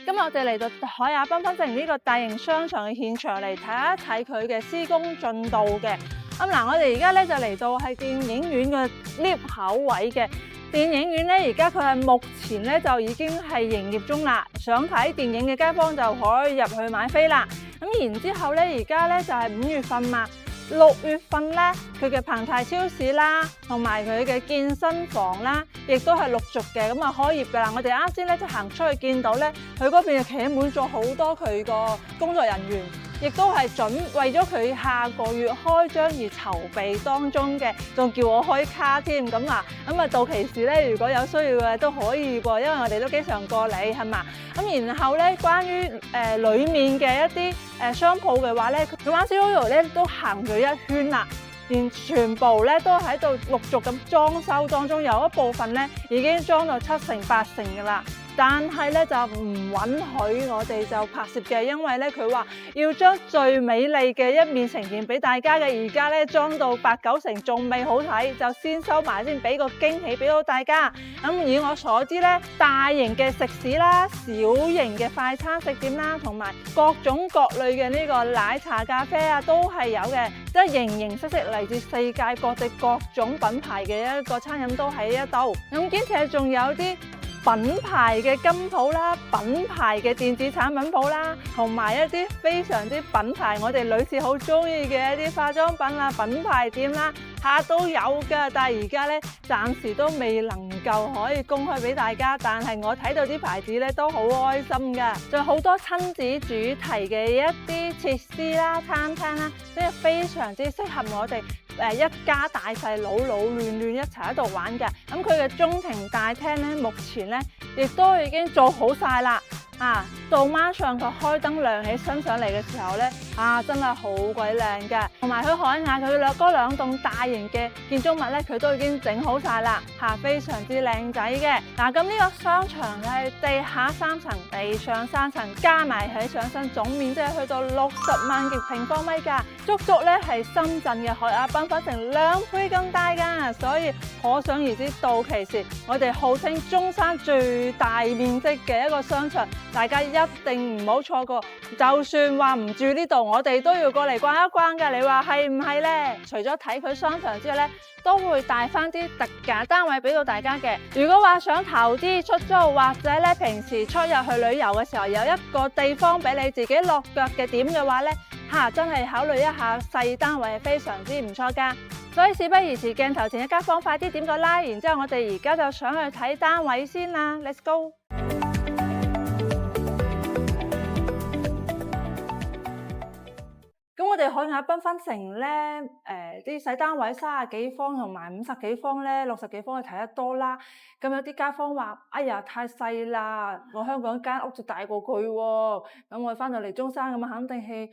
今日我哋嚟到海雅繽紛城呢個大型商場嘅現場嚟睇一睇佢嘅施工進度嘅。嗱，我哋而家咧就嚟到係電影院嘅 lift 口位嘅。電影院咧而家佢係目前咧就已經係營業中啦，想睇電影嘅街坊就可以入去買飛啦。咁然之後咧，而家咧就係5月份嘛。6月份咧，佢嘅澎泰超市啦，同埋佢嘅健身房啦，亦都係陸續嘅咁啊開業噶啦。我哋啱先咧就行出去見到咧，佢嗰邊就企滿咗好多佢個工作人員，亦都係為咗佢下個月開張而籌備當中嘅，仲叫我開卡添。咁啊到期時咧，如果有需要嘅都可以喎，因為我哋都經常過嚟係嘛。咁然後咧，關於裡面嘅一啲商鋪嘅話咧，佢灣仔 Yoyo 咧都行咗一圈啦，全部咧都喺度陸續咁裝修當中，有一部分咧已經裝到7成8成㗎啦。但係咧就唔允許我哋就拍攝嘅，因為咧佢話要將最美麗嘅一面呈現俾大家嘅。而家咧裝到8、9成仲未好睇，就先收埋先，俾個驚喜俾到大家。以我所知咧，大型嘅食肆啦、小型嘅快餐食店啦，同埋各種各類嘅呢個奶茶、咖啡啊，都係有嘅，即係形形色色嚟自世界各地各種品牌嘅一個餐飲都喺一度。兼且仲有啲品牌嘅金鋪啦，品牌嘅電子產品鋪啦，同埋一啲非常之品牌，我哋女士好中意嘅一啲化妝品啦、品牌店啦，都有㗎。但係而家咧暫時都未能夠可以公開俾大家，但係我睇到啲牌子咧都好開心㗎，仲有好多親子主題嘅一啲設施啦、餐廳啦，即係非常之適合我哋一家大細老亂亂一齊喺度玩嘅。佢嘅中庭大廳咧，目前咧亦都已經做好晒啦。到晚上佢開燈亮起身上嚟嘅時候咧，真係好鬼靚嘅。同埋佢海雅佢嗰兩棟大型嘅建築物咧，佢都已經整好晒啦，非常之靚仔嘅。咁呢個商場係地下3層、地上3層，加埋喺上身總面積係去到60萬嘅平方米㗎，足足咧係深圳嘅海雅繽紛城2倍咁大㗎。所以可想而知，到期時我哋號稱中山最大面積嘅一個商場，大家一定唔好錯過。就算話唔住呢度，我哋都要過嚟逛一逛㗎。你話係唔係呢？除咗睇佢商場之外呢，都會帶翻啲特價單位俾到大家嘅。如果話想投資出租，或者咧平時出入去旅遊嘅時候有一個地方俾你自己落腳嘅點嘅話呢，真係考慮一下細單位係非常之唔錯㗎。所以事不宜遲，鏡頭前嘅街坊快啲點個 like， 然之後我哋而家就上去睇單位先啦。Let's go！咁我哋海雅繽紛城咧，啲細單位30幾方同埋50幾方咧、60幾方去睇得多啦。咁有啲街坊話：哎呀，太細啦！我香港間屋就大過佢喎。咁我翻到嚟中山咁肯定係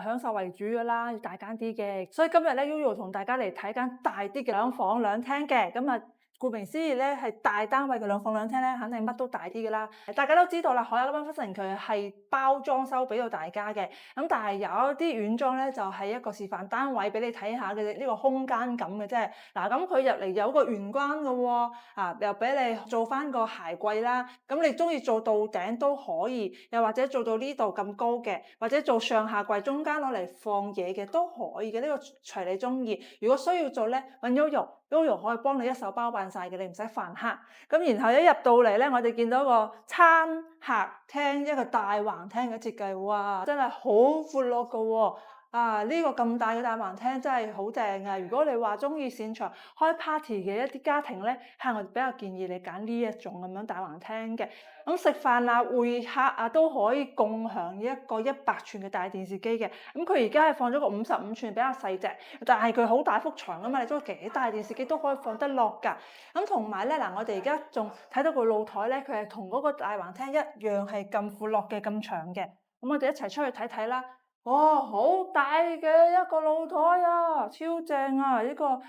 享受為主噶啦，要大間啲嘅。所以今日咧 Yoyo 同大家嚟睇間大啲嘅2房2廳嘅。咁顧名思義咧，係大單位嘅2房2廳咧，肯定乜都大啲噶啦。大家都知道啦，海雅繽紛城佢係包裝修俾到大家嘅。但係有一啲軟裝咧，就係一個示範單位俾你睇下嘅呢個空間感嘅啫。咁佢入嚟有個玄關嘅喎，又俾你做翻個鞋櫃啦。咁你中意做到頂都可以，又或者做到呢度咁高嘅，或者做上下櫃中間攞嚟放嘢嘅都可以嘅。呢個隨你中意。如果需要做咧，揾 Yoyo 可以幫你一手包辦晒嘅，你唔使煩客。咁然後一入到嚟咧，我哋見到個餐客廳，一個大橫廳嘅設計，哇，真係好闊落嘅喎。呢個咁大嘅大橫廳真係好正啊！如果你話中意擅長開 party 嘅一啲家庭咧，我比較建議你揀呢一種咁樣大橫廳嘅。咁食飯啊、會客都可以共享一個100寸嘅大電視機嘅。佢而家係放咗個55寸比較細隻，但係佢好大幅牆啊嘛，你都幾大電視機都可以放得落㗎。同埋咧我哋而家仲睇到個露台咧，佢係同嗰個大橫廳一樣係咁闊落嘅、咁長嘅。咁我哋一齊出去睇睇啦。哇，好大嘅一個露台啊，超正啊！呢個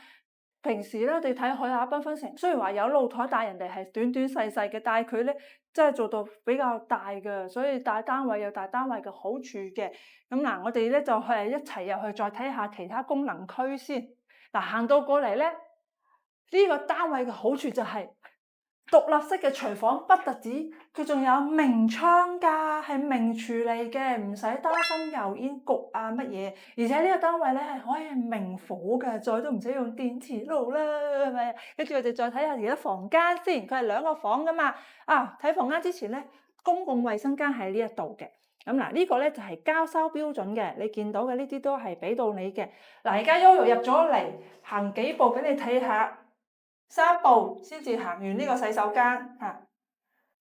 平時咧，我哋睇海雅繽紛城，雖然話有露台，但係人哋係短短細細嘅，但係佢咧真係做到比較大嘅，所以大單位有大單位嘅好處嘅。我哋咧就係一齊入去再睇下其他功能區先。行到過嚟咧，呢個單位嘅好處就係獨立式嘅廚房，不特止，佢仲有明窗㗎。係明廚嚟嘅，唔使擔心油煙焗啊乜嘢。而且呢個單位咧係可以明火嘅，再都唔使用電磁爐啦，係咪？跟住我哋再睇下而家房間先，佢係2個房噶嘛。睇房間之前咧，公共衛生間喺呢一度嘅。咁嗱，呢個咧就係交收標準嘅，你見到嘅呢啲都係俾到你嘅。嗱，而家 Yoyo 入咗嚟，行幾步俾你睇下，3步先至行完呢個洗手間嚇。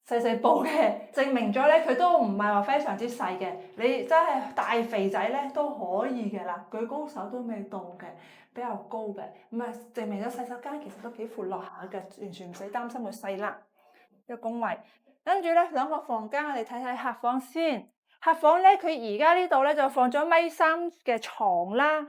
細步嘅，證明咗咧佢都唔係話非常之細嘅。你真係大肥仔咧都可以嘅啦，舉高手都未到嘅，比較高嘅。咁啊，證明咗洗手間其實都幾闊落下嘅，完全唔使擔心佢細啦。一個工位，跟住咧2個房間，我哋睇睇客房先。客房咧，佢而家呢度咧就放咗米3嘅床啦。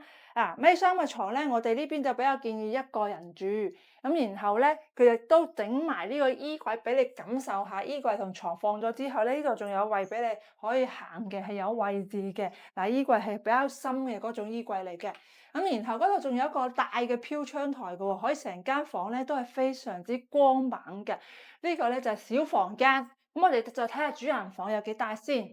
米3嘅床咧，我哋呢邊就比較建議1個人住。咁然後咧，佢亦都整埋呢個衣櫃俾你感受下。衣櫃同床放咗之後咧，呢度仲有位俾你可以行嘅，係有位置嘅。嗱，衣櫃係比較深嘅嗰種衣櫃嚟嘅。咁然後嗰度仲有一個大嘅飄窗台嘅喎，可以成間房咧都係非常之光猛嘅。呢個咧就係小房間。咁我哋就睇下主人房有幾大先。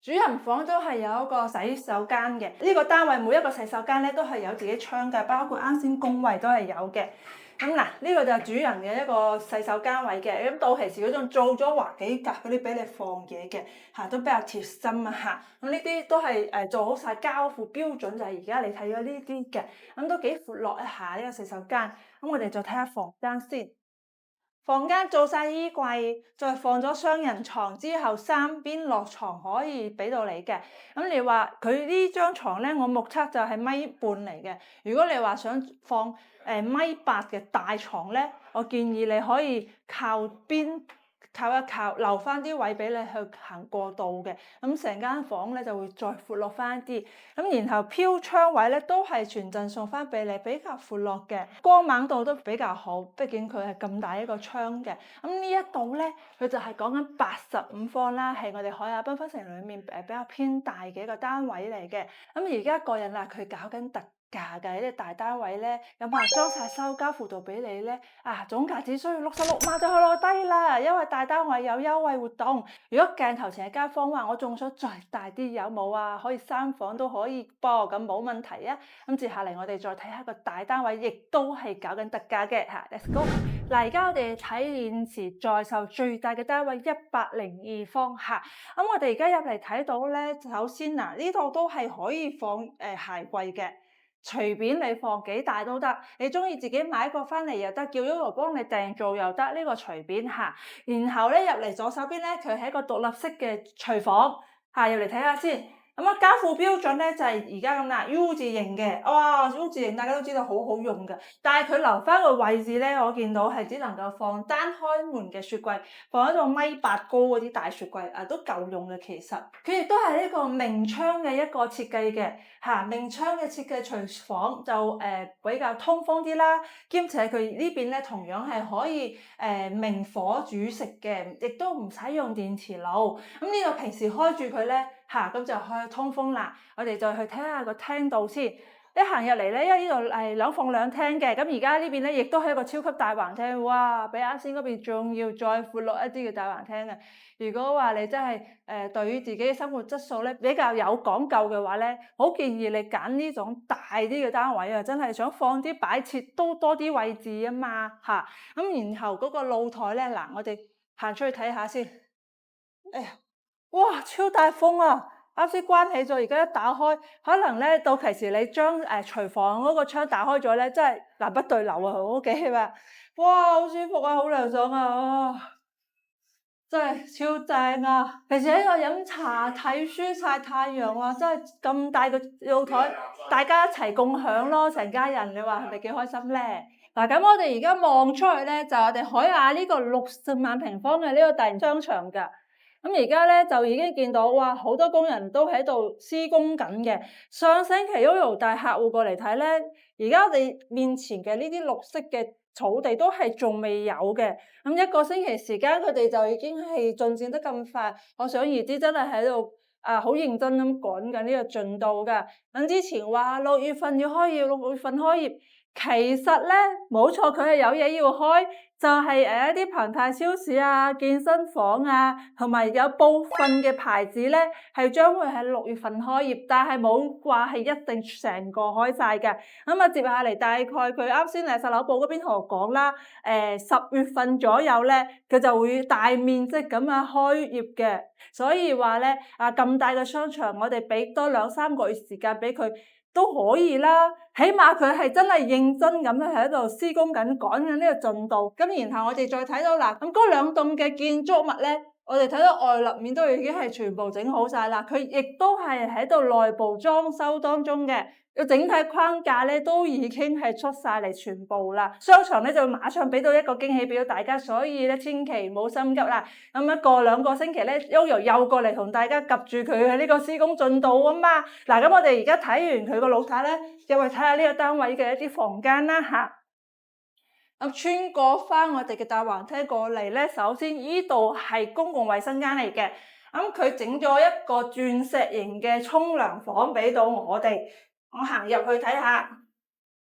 主人房都係有一個洗手間嘅，呢個單位每一個洗手間咧都係有自己窗嘅，包括啱先工位都係有嘅。咁嗱，呢個就係主人嘅一個洗手間位嘅。咁到期時佢仲做咗劃幾格嗰啲俾你放嘢嘅，都比較貼心啊嚇。咁呢啲都係做好晒交付標準，就係而家你睇咗呢啲嘅。咁都幾闊落一下呢個洗手間。咁我哋就睇下房間先。房間做晒衣櫃，再放咗雙人床之後，3邊落床可以俾到你嘅。咁你話佢呢張床咧，我目測就係1.5米嚟嘅。如果你話想放1.8米嘅大床咧，我建議你可以靠邊靠一靠，留翻啲位俾你去行過道嘅。咁成間房咧就會再闊落翻啲。咁然後飄窗位咧都係全陣送翻俾你，比較闊落嘅，光猛度都比較好。畢竟佢係咁大一個窗嘅。咁呢一度咧，佢就係講緊85方啦，係我哋海雅繽紛城裡面比較偏大嘅一個單位嚟嘅。咁而家個人啦，佢搞緊特價嘅呢啲大單位咧，咁裝晒收交輔導俾你咧，總價只需要66萬就可以攞低啦，因為大單位有優惠活動。如果鏡頭前嘅街坊話我仲想再大啲，有冇啊？可以3房都可以噃，咁冇問題啊。咁接下嚟我哋再睇下個大單位，亦都係搞緊特價嘅嚇。Let's go！嗱，而家我哋睇現時在售最大嘅單位102方嚇。咁我哋而家入嚟睇到咧，首先嗱，呢度都係可以放鞋櫃嘅。隨便你放幾大都得，你中意自己買一個翻嚟又得，叫 Yoyo 幫你訂做又得，呢個隨便嚇。然後咧入嚟左手邊咧，佢係一個獨立式嘅廚房嚇，入嚟睇下先。咁交付標準咧就係而家咁啦 ，U 字型嘅，哇 U 字型大家都知道好好用嘅，但係佢留翻個位置咧，我見到係只能夠放單開門嘅雪櫃，放喺度1.8米高嗰啲大雪櫃都夠用嘅其實。佢亦都係呢個明窗嘅一個設計嘅嚇，明窗嘅設計廚房就比較通風啲啦，兼且佢呢邊咧同樣係可以明火煮食嘅，亦都唔使用電磁爐。咁呢個平時開住佢咧。咁就可以通風啦。我哋再去睇下個廳度先。一行入嚟咧，因為呢度係2房2廳嘅，咁而家呢邊咧亦都係一個超級大橫廳，哇！比啱先嗰邊仲要再闊落一啲嘅大橫廳嘅。如果話你真係對於自己嘅生活質素咧比較有講究嘅話咧，好建議你揀呢種大啲嘅單位啊！真係想放啲擺設都多啲位置啊嘛嚇。咁然後嗰個露台咧，嗱我哋行出去睇下先。哎呀！哇，超大風啊！啱先關起咗，而家一打開，可能咧到期時你將廚房嗰個窗打開咗咧，真係南北對流啊！好幾嘛，哇，好舒服啊，好涼爽啊，真係超正啊！平時喺度飲茶、睇書、曬太陽啊，真係咁大個露台，大家一齊共享咯，成家人，你話係咪幾開心咧？嗱，咁我哋而家望出去咧，就係我哋海雅呢個60萬平方嘅呢個大型商場㗎。咁而家咧就已經見到，哇！好多工人都喺度施工緊嘅。上星期 Yoyo 帶客戶過嚟睇咧，而家我哋面前嘅呢啲綠色嘅草地都係仲未有嘅。咁1個星期時間，佢哋就已經係進展得咁快，可想而知真係喺度好認真咁趕緊呢個進度㗎。咁之前話6月份要開業，6月份開業。其實咧冇錯，佢係有嘢要開，就係一啲彭泰超市啊、健身房啊，同埋有部分嘅牌子咧係將會喺6月份開業，但係冇話係一定成個開晒嘅。咁啊，接下嚟大概佢啱先實樓部嗰邊同我講啦，10月份左右咧，佢就會大面積咁樣開業嘅。所以話咧咁大嘅商場，我哋俾多2-3個月時間俾佢。都可以啦，起碼佢係真係認真咁樣喺度施工緊，趕緊呢個進度。咁然後我哋再睇到啦，咁嗰2棟嘅建築物咧，我哋睇到外立面都已經係全部整好晒啦，佢亦都係喺度內部裝修當中嘅。個整體框架咧都已經係出晒嚟全部啦，商場咧就馬上俾到一個驚喜俾到大家，所以咧千祈唔好心急啦。咁一個2個星期咧，Yoyo又過嚟同大家及住佢嘅呢個施工進度啊嘛。嗱，咁我哋而家睇完佢個老太咧，又去睇下呢個單位嘅一啲房間啦吓。咁穿過翻我哋嘅大橫梯過嚟咧，首先呢度係公共衛生間嚟嘅。咁佢整咗一個鑽石型嘅沖涼房俾到我哋。我行入去睇下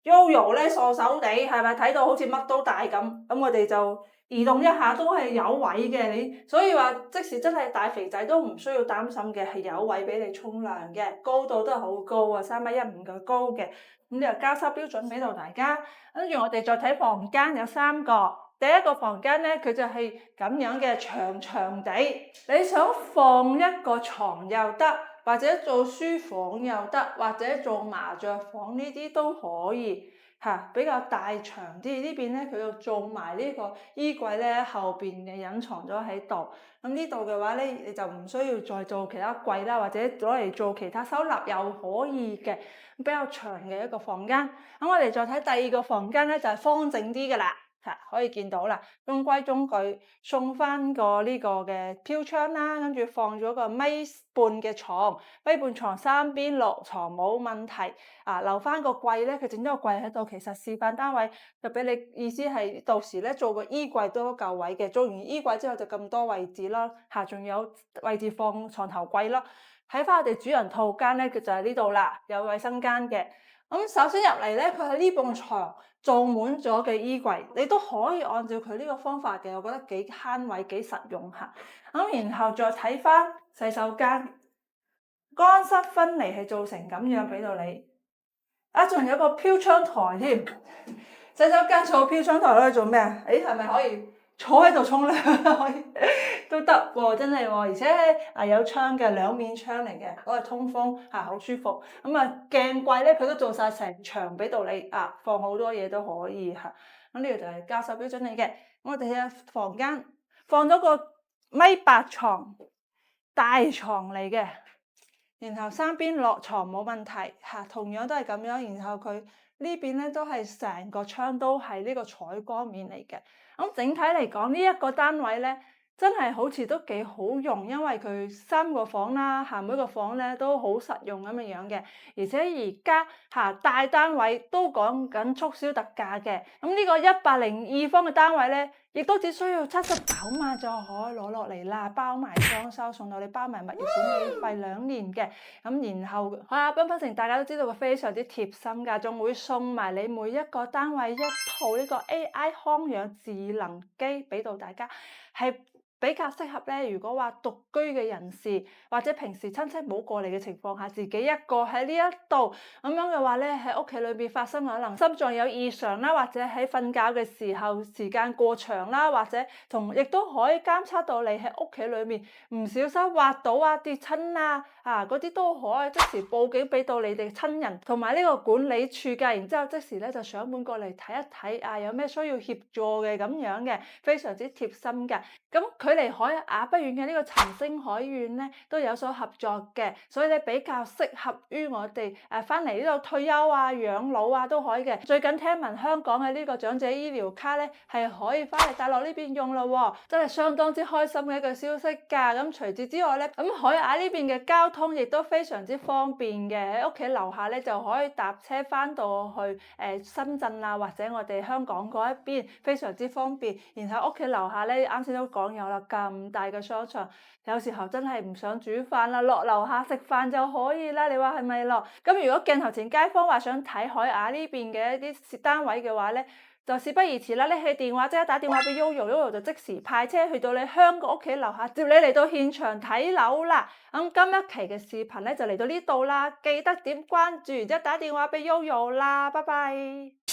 Yoyo 咧傻手地，係咪睇到好似乜都大咁？咁我哋就移動一下都係有位嘅，你所以話即使真係大肥仔都唔需要擔心嘅，係有位俾你沖涼嘅，高度都係好高啊，3.15米嘅高嘅。咁呢個交收標準俾到大家。跟住我哋再睇房間有3個，第一個房間咧佢就係咁樣嘅長長地，你想放一個床又得。或者做書房又得，或者做麻雀房呢啲都可以嚇，比較大長啲。呢邊咧佢又做埋呢個衣櫃咧，後邊嘅隱藏咗喺度。咁呢度嘅話咧，你就唔需要再做其他櫃啦，或者攞嚟做其他收納又可以嘅，比較長嘅一個房間。咁我哋再睇第2個房間咧，就係方正啲嘅啦。可以見到啦，中規中矩，送翻個呢個嘅飄窗啦，跟住放咗個1.5米嘅床，1.5米床3邊落床冇問題。留翻個櫃咧，佢整咗個櫃喺度，其實示範單位就俾你意思係到時咧做個衣櫃都夠位嘅，做完衣櫃之後就咁多位置啦，仲有位置放床頭櫃啦。睇翻我哋主人套間咧，佢就係呢度啦，有衛生間嘅。咁首先入嚟咧，佢係呢埲床做滿咗嘅衣櫃，你都可以按照佢呢個方法嘅，我覺得幾慳位幾實用下。咁然後再睇翻洗手間，乾濕分離係做成咁樣俾到你。仲有個飄窗台添，洗手間坐飄窗台攞嚟做咩啊？係咪可以坐喺度沖涼可以都得喎，真係喎，而且有窗嘅，2面窗嚟嘅，攞嚟通風好舒服。咁鏡櫃咧，佢都做晒成牆俾到你放好多嘢都可以嚇。咁呢個就係交收標準嚟嘅。我哋嘅房間放咗個1.8米床，大床嚟嘅，然後3邊落床冇問題同樣都係咁樣。然後佢呢邊咧都係成個窗都係呢個採光面嚟嘅。咁整體嚟講，呢一個單位咧，真係好似都幾好用，因為佢3個房啦，每個房咧都好實用咁樣嘅。而且而家大單位都講緊促銷特價嘅。咁呢個102方嘅單位咧，亦都只需要79萬就可以攞落嚟啦，包埋裝修，送到你包埋物業管理費2年嘅。咁然後繽紛城大家都知道佢非常之貼心㗎，仲會送埋你每一個單位一套呢個 AI 康養智能機俾到大家，係比較適合咧。如果話獨居嘅人士，或者平時親戚冇過嚟嘅情況下，自己一個喺呢一度咁樣嘅話咧，喺屋企裏邊發生可能心臟有異常啦，或者喺瞓覺嘅時候時間過長啦，或者亦都可以監測到你喺屋企裏面唔小心滑倒跌親嗰啲都可以即時報警俾到你哋親人同埋呢個管理處㗎。然之後即時咧就上門過嚟睇一睇有咩需要協助嘅咁樣嘅，非常之貼心㗎。咁距離海雅不遠嘅呢個陳星海苑咧都有所合作嘅，所以咧比較適合於我哋翻嚟呢度退休養老都可以嘅。最近聽聞香港嘅呢個長者醫療卡咧係可以翻嚟大陸呢邊用咯，真係相當之開心嘅一個消息㗎。咁除此之外咧，咁海雅呢邊嘅交通亦都非常之方便嘅，喺屋企樓下咧就可以搭車翻到去深圳或者我哋香港嗰一邊，非常之方便。然後屋企樓下咧啱先都講有啦，個咁大嘅商場，有時候真係唔想煮飯啦，落樓下食飯就可以啦。你話係咪咯？咁如果鏡頭前街坊話想睇海雅呢邊嘅一啲單位嘅話咧，就事不宜遲啦，拎起電話即刻打電話俾 Yoyo，Yoyo 就即時派車去到你香港屋企樓下接你嚟到現場睇樓啦。咁今一期嘅視頻咧就嚟到呢度啦，記得點關注，然之後打電話俾 Yoyo 啦，拜拜。